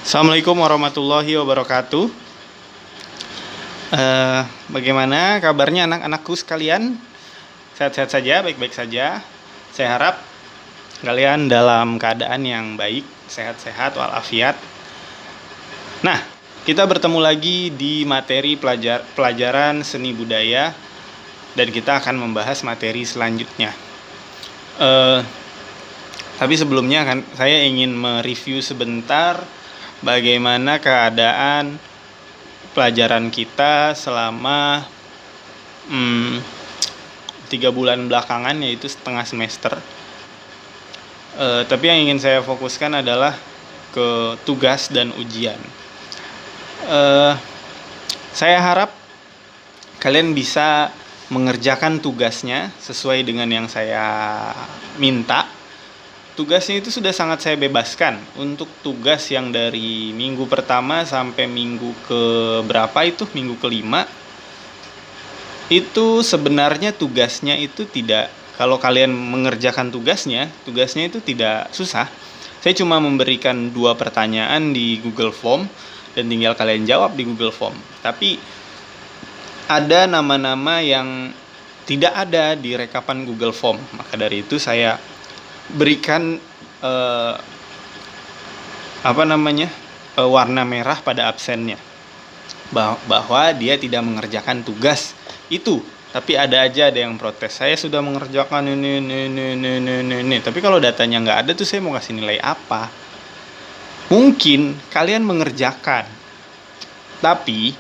Assalamualaikum warahmatullahi wabarakatuh. Bagaimana kabarnya anak-anakku sekalian? Sehat-sehat saja, baik-baik saja. Saya harap kalian dalam keadaan yang baik, sehat-sehat walafiat. Nah, kita bertemu lagi di materi pelajaran seni budaya dan kita akan membahas materi selanjutnya. Tapi sebelumnya kan saya ingin mereview sebentar bagaimana keadaan pelajaran kita selama 3 bulan belakangan, yaitu setengah semester. Tapi yang ingin saya fokuskan adalah ke tugas dan ujian. Saya harap kalian bisa mengerjakan tugasnya sesuai dengan yang saya minta. Tugasnya itu sudah sangat saya bebaskan. Untuk tugas yang dari minggu pertama sampai minggu ke berapa itu, minggu kelima, itu sebenarnya tugasnya itu tidak, kalau kalian mengerjakan tugasnya itu tidak susah. Saya cuma memberikan 2 pertanyaan di Google Form dan tinggal kalian jawab di Google Form. Tapi ada nama-nama yang tidak ada di rekapan Google Form. Maka dari itu saya berikan warna merah pada absennya, bahwa dia tidak mengerjakan tugas itu. Tapi ada yang protes, saya sudah mengerjakan ini. Tapi kalau datanya nggak ada tuh saya mau kasih nilai apa? Mungkin kalian mengerjakan, tapi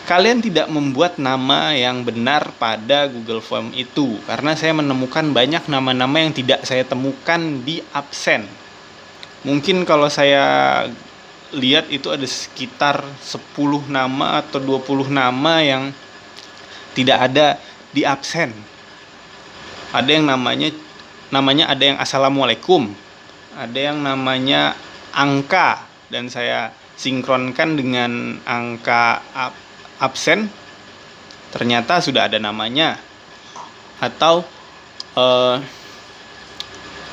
kalian tidak membuat nama yang benar pada Google Form itu, karena saya menemukan banyak nama-nama yang tidak saya temukan di absen. Mungkin kalau saya lihat itu ada sekitar 10 nama atau 20 nama yang tidak ada di absen. Ada yang namanya ada yang Assalamualaikum, ada yang namanya angka, dan saya sinkronkan dengan angka absen, ternyata sudah ada namanya. Atau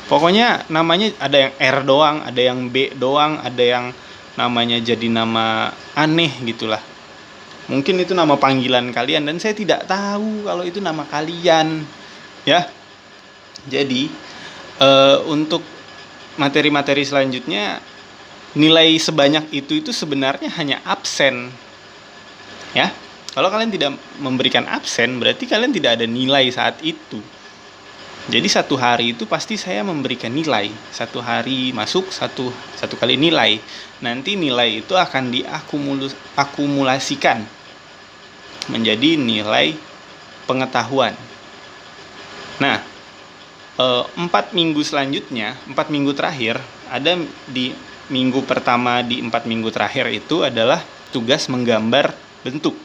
pokoknya namanya ada yang R doang, ada yang B doang, ada yang namanya jadi nama aneh gitulah. Mungkin itu nama panggilan kalian dan saya tidak tahu kalau itu nama kalian, ya. Jadi untuk materi-materi selanjutnya, nilai sebanyak itu sebenarnya hanya absen. Ya, kalau kalian tidak memberikan absen, berarti kalian tidak ada nilai saat itu. Jadi 1 hari itu pasti saya memberikan nilai. 1 hari masuk, satu kali nilai. Nanti nilai itu akan diakumulasikan menjadi nilai pengetahuan. Nah, 4 minggu selanjutnya, 4 minggu terakhir, ada di minggu pertama di 4 minggu terakhir itu adalah tugas menggambar bentuk.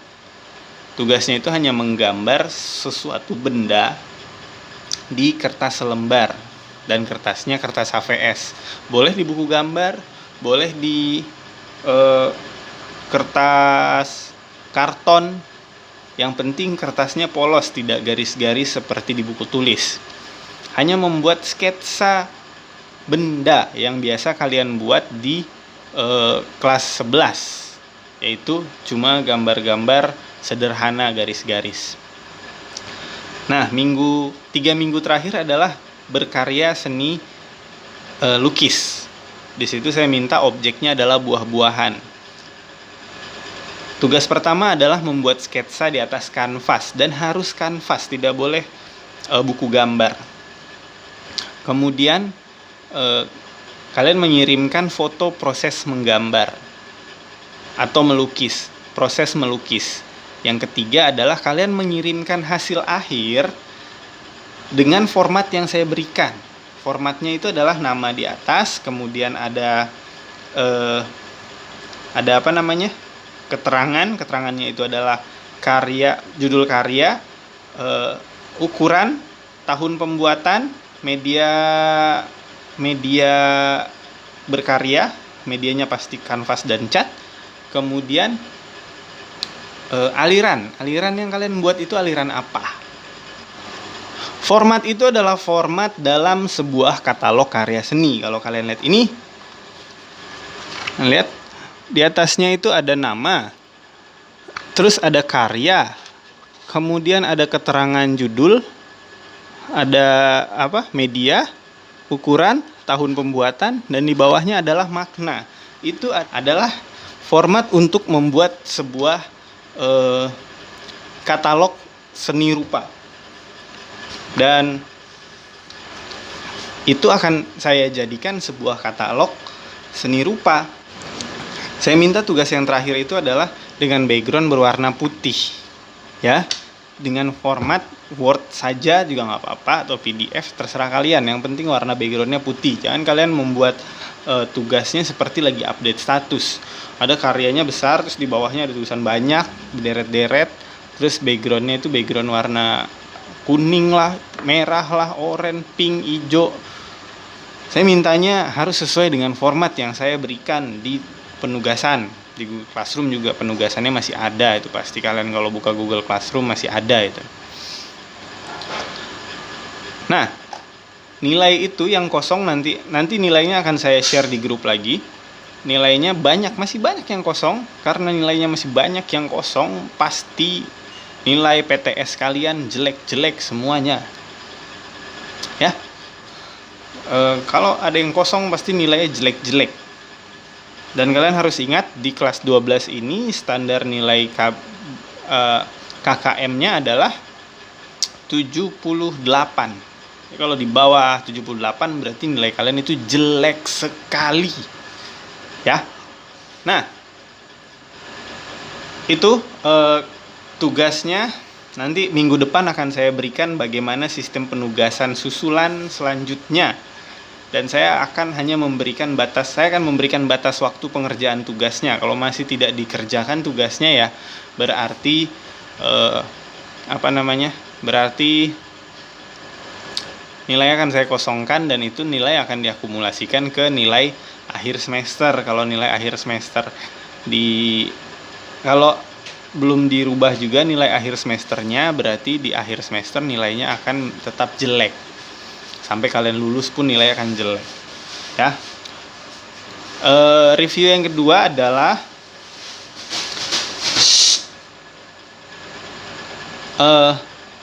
Tugasnya itu hanya menggambar sesuatu benda di kertas selembar, dan kertasnya kertas HVS. Boleh di buku gambar, boleh di kertas karton. Yang penting kertasnya polos, tidak garis-garis seperti di buku tulis. Hanya membuat sketsa benda yang biasa kalian buat di kelas 11. Yaitu cuma gambar-gambar sederhana garis-garis. Nah, 3 minggu terakhir adalah berkarya seni lukis. Di situ saya minta objeknya adalah buah-buahan. Tugas pertama adalah membuat sketsa di atas kanvas, dan harus kanvas, tidak boleh buku gambar. Kemudian kalian mengirimkan foto proses menggambar atau melukis, proses melukis. Yang ketiga adalah kalian mengirimkan hasil akhir dengan format yang saya berikan. Formatnya itu adalah nama di atas, kemudian ada keterangannya itu adalah judul karya, ukuran, tahun pembuatan, media berkarya, medianya pasti kanvas dan cat. Kemudian aliran yang kalian buat itu aliran apa? Format itu adalah format dalam sebuah katalog karya seni. Kalau kalian lihat ini, Lihat di atasnya itu ada nama, terus ada karya, kemudian ada keterangan judul, ada media, ukuran, tahun pembuatan, dan di bawahnya adalah makna. Itu adalah format untuk membuat sebuah katalog seni rupa. Dan itu akan saya jadikan sebuah katalog seni rupa. Saya minta tugas yang terakhir itu adalah dengan background berwarna putih, ya, dengan format Word saja juga nggak apa-apa, atau PDF, terserah kalian. Yang penting warna backgroundnya putih. Jangan kalian membuat tugasnya seperti lagi update status. Ada karyanya besar, terus di bawahnya ada tulisan banyak, berderet-deret, terus backgroundnya itu background warna kuning lah, merah lah, oranye, pink, hijau. Saya mintanya harus sesuai dengan format yang saya berikan di penugasan. Di Google Classroom juga penugasannya masih ada, itu pasti kalian kalau buka Google Classroom masih ada itu. Nah, nilai itu yang kosong nanti nilainya akan saya share di grup lagi. Nilainya masih banyak yang kosong. Karena nilainya masih banyak yang kosong, pasti nilai PTS kalian jelek-jelek semuanya. Ya. Kalau ada yang kosong pasti nilainya jelek-jelek. Dan kalian harus ingat di kelas 12 ini standar nilai KKM-nya adalah 78. Kalau di bawah 78 berarti nilai kalian itu jelek sekali. Ya. Nah, itu tugasnya. Nanti minggu depan akan saya berikan bagaimana sistem penugasan susulan selanjutnya. Dan saya akan memberikan batas waktu pengerjaan tugasnya. Kalau masih tidak dikerjakan tugasnya, ya berarti berarti nilai akan saya kosongkan, dan itu nilai akan diakumulasikan ke nilai akhir semester. Kalau nilai akhir semester kalau belum dirubah juga nilai akhir semesternya, berarti di akhir semester nilainya akan tetap jelek. Sampai kalian lulus pun nilai akan jelek. Ya. Review yang kedua adalah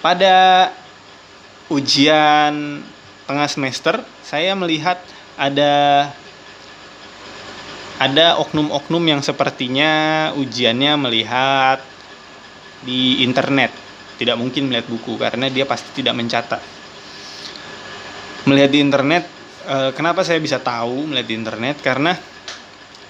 pada ujian tengah semester, saya melihat ada oknum-oknum yang sepertinya ujiannya melihat di internet. Tidak mungkin melihat buku, karena dia pasti tidak mencatat. Melihat di internet, kenapa saya bisa tahu melihat di internet? Karena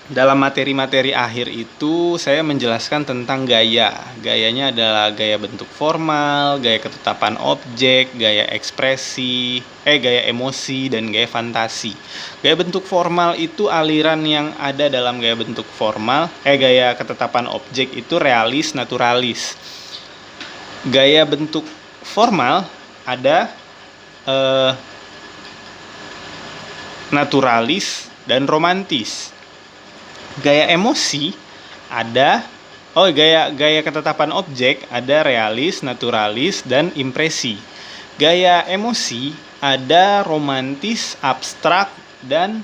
dalam materi-materi akhir itu saya menjelaskan tentang gayanya adalah gaya bentuk formal, gaya ketetapan objek, gaya ekspresi, gaya emosi, dan gaya fantasi. Gaya bentuk formal itu aliran yang ada dalam gaya bentuk formal, gaya ketetapan objek itu realis, naturalis. Gaya bentuk formal ada naturalis dan romantis. Gaya emosi ada gaya ketetapan objek ada realis, naturalis, dan impresi. Gaya emosi ada romantis, abstrak, dan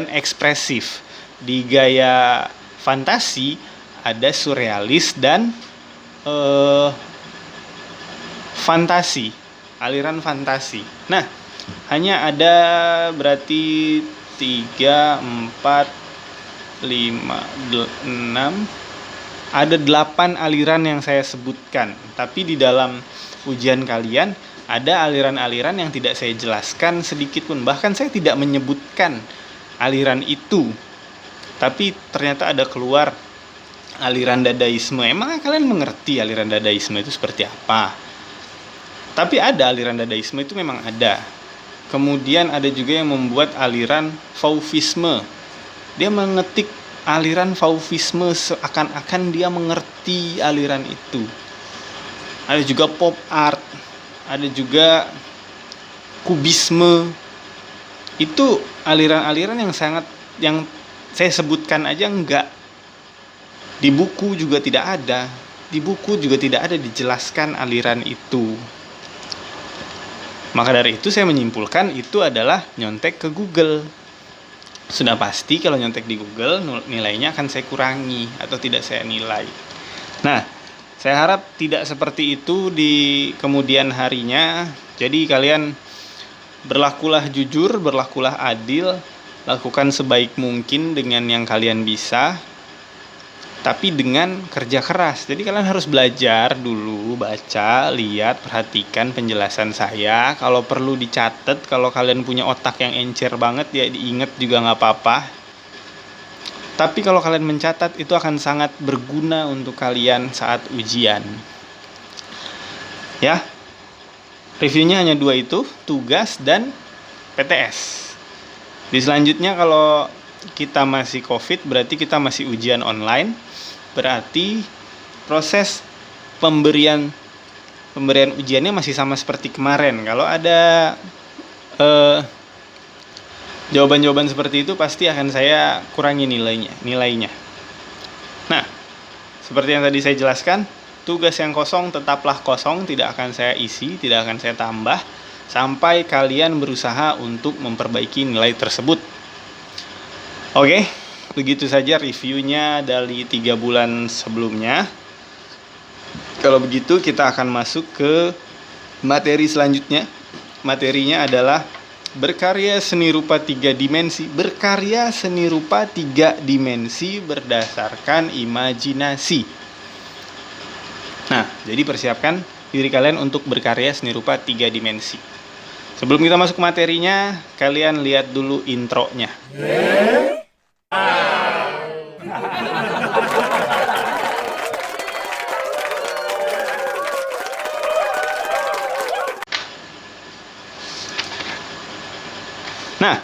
ekspresif. Di gaya fantasi ada surrealis dan fantasi, aliran fantasi. Nah, hanya ada berarti 3, 4, 5, 6, ada 8 aliran yang saya sebutkan. Tapi di dalam ujian kalian ada aliran-aliran yang tidak saya jelaskan sedikit pun. Bahkan saya tidak menyebutkan aliran itu. Tapi ternyata ada keluar aliran dadaisme. Emang kalian mengerti aliran dadaisme itu seperti apa? Tapi ada aliran dadaisme itu memang ada. Kemudian ada juga yang membuat aliran fauvisme. Dia mengetik aliran fauvisme seakan-akan dia mengerti aliran itu. Ada juga pop art, ada juga kubisme. Itu aliran-aliran yang saya sebutkan aja enggak. Di buku juga tidak ada. Di buku juga tidak ada dijelaskan aliran itu. Maka dari itu saya menyimpulkan itu adalah nyontek ke Google. Sudah pasti kalau nyontek di Google nilainya akan saya kurangi atau tidak saya nilai. Nah, saya harap tidak seperti itu di kemudian harinya. Jadi kalian berlakulah jujur, berlakulah adil, lakukan sebaik mungkin dengan yang kalian bisa, tapi dengan kerja keras. Jadi kalian harus belajar dulu, baca, lihat, perhatikan penjelasan saya. Kalau perlu dicatat, kalau kalian punya otak yang encer banget ya diingat juga nggak apa-apa. Tapi kalau kalian mencatat itu akan sangat berguna untuk kalian saat ujian. Ya, reviewnya hanya 2 itu, tugas dan PTS. Di selanjutnya kalau kita masih COVID berarti kita masih ujian online. Berarti proses pemberian ujiannya masih sama seperti kemarin. Kalau ada jawaban-jawaban seperti itu pasti akan saya kurangi nilainya. Nah, seperti yang tadi saya jelaskan, tugas yang kosong tetaplah kosong, tidak akan saya isi, tidak akan saya tambah sampai kalian berusaha untuk memperbaiki nilai tersebut. Oke, begitu saja reviewnya dari 3 bulan sebelumnya. Kalau begitu kita akan masuk ke materi selanjutnya. Materinya adalah berkarya seni rupa 3 dimensi. Berkarya seni rupa 3 dimensi berdasarkan imajinasi. Nah, jadi persiapkan diri kalian untuk berkarya seni rupa 3 dimensi. Sebelum kita masuk ke materinya, kalian lihat dulu intronya. Nah,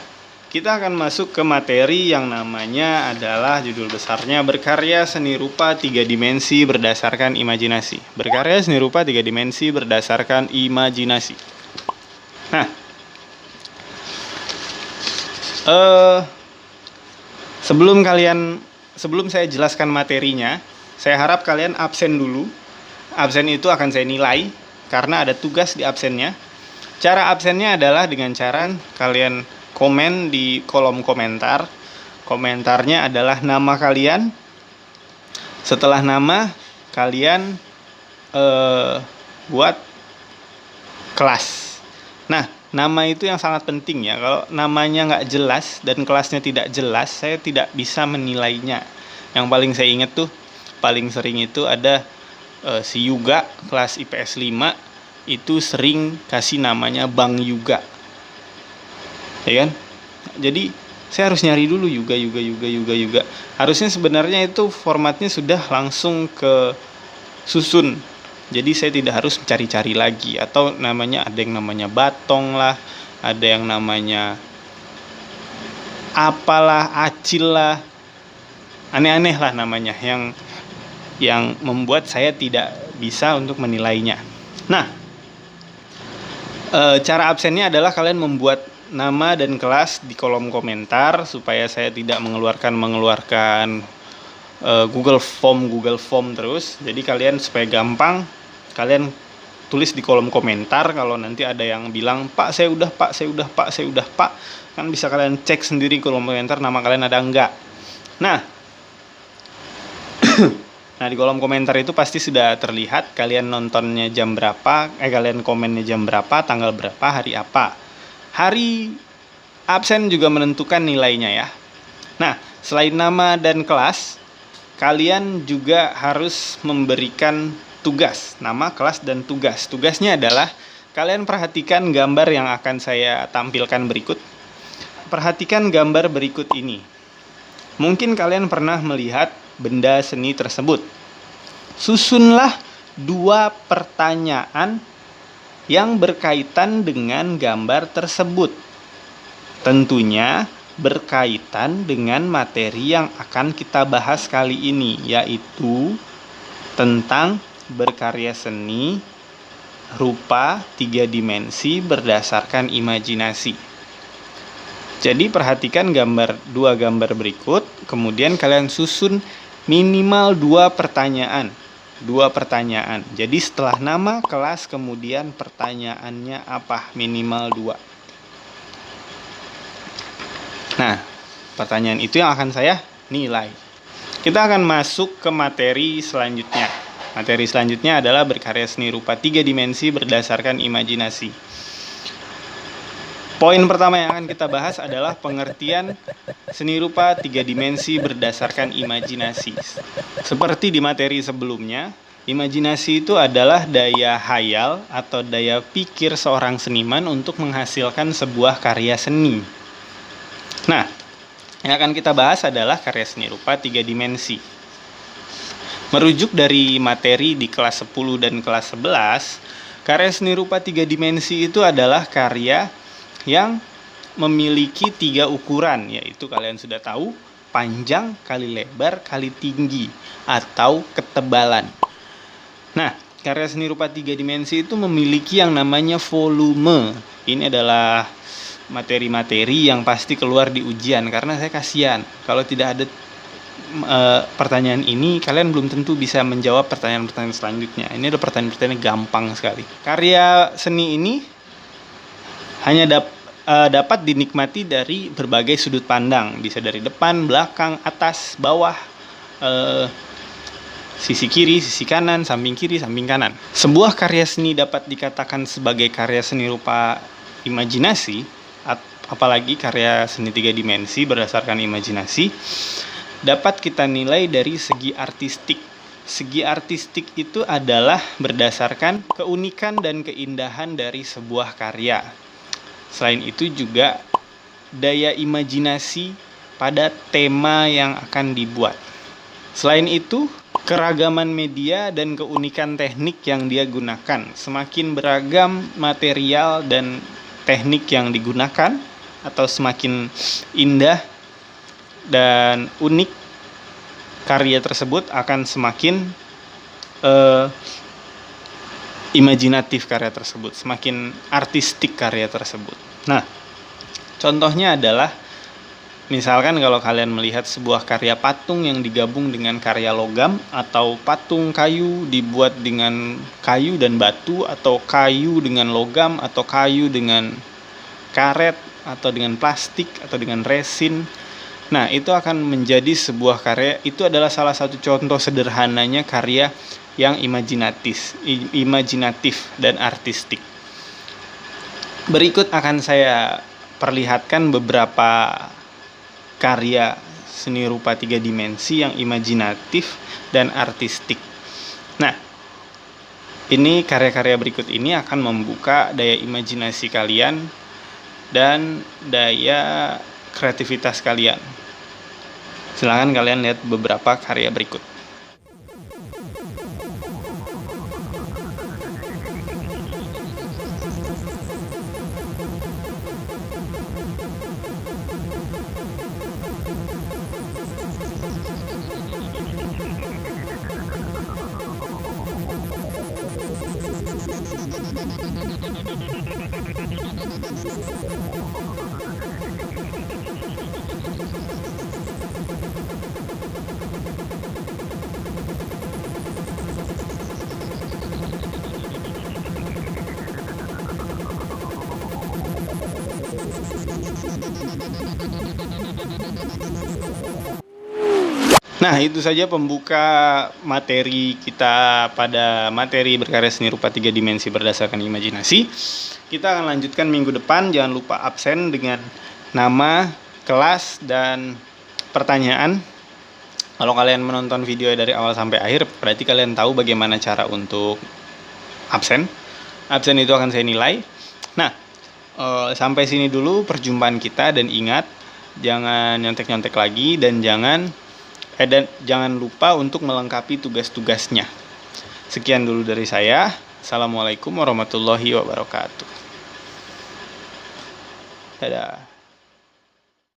kita akan masuk ke materi yang namanya adalah judul besarnya berkarya seni rupa 3 dimensi berdasarkan imajinasi. Berkarya seni rupa 3 dimensi berdasarkan imajinasi. Nah, sebelum saya jelaskan materinya, saya harap kalian absen dulu. Absen itu akan saya nilai karena ada tugas di absennya. Cara absennya adalah dengan cara kalian komen di kolom komentar. Komentarnya adalah nama kalian. Setelah nama, kalian buat kelas. Nah, nama itu yang sangat penting ya. Kalau namanya nggak jelas dan kelasnya tidak jelas, saya tidak bisa menilainya. Yang paling saya ingat tuh, paling sering itu ada si Yuga, kelas IPS 5, itu sering kasih namanya Bang Yuga. Ya kan? Jadi saya harus nyari dulu Yuga. Harusnya sebenarnya itu formatnya sudah langsung ke susun. Jadi saya tidak harus cari-cari lagi. Atau namanya ada yang namanya Batong lah, ada yang namanya apalah, Acil lah, aneh-aneh lah namanya yang membuat saya tidak bisa untuk menilainya. Nah, cara absennya adalah kalian membuat nama dan kelas di kolom komentar supaya saya tidak mengeluarkan Google Form terus. Jadi kalian supaya gampang, kalian tulis di kolom komentar. Kalau nanti ada yang bilang, Pak saya udah, kan bisa kalian cek sendiri kolom komentar nama kalian ada enggak. Nah, nah di kolom komentar itu pasti sudah terlihat kalian nontonnya jam berapa, kalian komennya jam berapa, tanggal berapa, hari apa. Hari absen juga menentukan nilainya ya. Nah, selain nama dan kelas, kalian juga harus memberikan tugas, nama, kelas, dan tugas. Tugasnya adalah kalian perhatikan gambar yang akan saya tampilkan berikut. Perhatikan gambar berikut ini. Mungkin kalian pernah melihat benda seni tersebut. Susunlah 2 pertanyaan yang berkaitan dengan gambar tersebut. Tentunya berkaitan dengan materi yang akan kita bahas kali ini, yaitu tentang berkarya seni rupa 3 dimensi berdasarkan imajinasi. Jadi perhatikan 2 gambar berikut, kemudian kalian susun minimal 2 pertanyaan. 2 pertanyaan. Jadi setelah nama, kelas, kemudian pertanyaannya apa? Minimal 2. Nah, pertanyaan itu yang akan saya nilai. Kita akan masuk ke materi selanjutnya. Materi selanjutnya adalah berkarya seni rupa 3 dimensi berdasarkan imajinasi. Poin pertama yang akan kita bahas adalah pengertian seni rupa 3 dimensi berdasarkan imajinasi. Seperti di materi sebelumnya, imajinasi itu adalah daya hayal atau daya pikir seorang seniman untuk menghasilkan sebuah karya seni. Nah, yang akan kita bahas adalah karya seni rupa 3 dimensi. Merujuk dari materi di kelas 10 dan kelas 11, karya seni rupa 3 dimensi itu adalah karya yang memiliki 3 ukuran, yaitu kalian sudah tahu, panjang kali lebar kali tinggi atau ketebalan. Nah, karya seni rupa 3 dimensi itu memiliki yang namanya volume. Ini adalah materi-materi yang pasti keluar di ujian, karena saya kasihan kalau tidak ada pertanyaan ini, kalian belum tentu bisa menjawab pertanyaan-pertanyaan selanjutnya. Ini ada pertanyaan-pertanyaan gampang sekali. Karya seni ini hanya dapat dinikmati dari berbagai sudut pandang, bisa dari depan, belakang, atas, bawah, sisi kiri, sisi kanan, samping kiri, samping kanan. Sebuah karya seni dapat dikatakan sebagai karya seni rupa imajinasi, apalagi karya seni 3 dimensi berdasarkan imajinasi, dapat kita nilai dari segi artistik. Segi artistik itu adalah berdasarkan keunikan dan keindahan dari sebuah karya. Selain itu juga daya imajinasi pada tema yang akan dibuat. Selain itu, keragaman media dan keunikan teknik yang dia gunakan. Semakin beragam material dan teknik yang digunakan, atau semakin indah dan unik karya tersebut, akan semakin imajinatif karya tersebut, semakin artistik karya tersebut. Nah, contohnya adalah misalkan kalau kalian melihat sebuah karya patung yang digabung dengan karya logam, atau patung kayu dibuat dengan kayu dan batu, atau kayu dengan logam, atau kayu dengan karet, atau dengan plastik, atau dengan resin. Nah, itu akan menjadi sebuah karya. Itu adalah salah satu contoh sederhananya karya yang imajinatif dan artistik. Berikut akan saya perlihatkan beberapa karya seni rupa 3 dimensi yang imajinatif dan artistik. Nah, ini karya-karya berikut ini akan membuka daya imajinasi kalian dan daya kreativitas kalian. Silakan kalian lihat beberapa karya berikut. Nah, itu saja pembuka materi kita pada materi berkarya seni rupa 3 dimensi berdasarkan imajinasi. Kita akan lanjutkan minggu depan. Jangan lupa absen dengan nama, kelas, dan pertanyaan. Kalau kalian menonton video dari awal sampai akhir, berarti kalian tahu bagaimana cara untuk absen. Absen itu akan saya nilai. Nah, sampai sini dulu perjumpaan kita, dan ingat, jangan nyontek-nyontek lagi, dan jangan lupa untuk melengkapi tugas-tugasnya. Sekian dulu dari saya. Assalamualaikum warahmatullahi wabarakatuh. Dadah.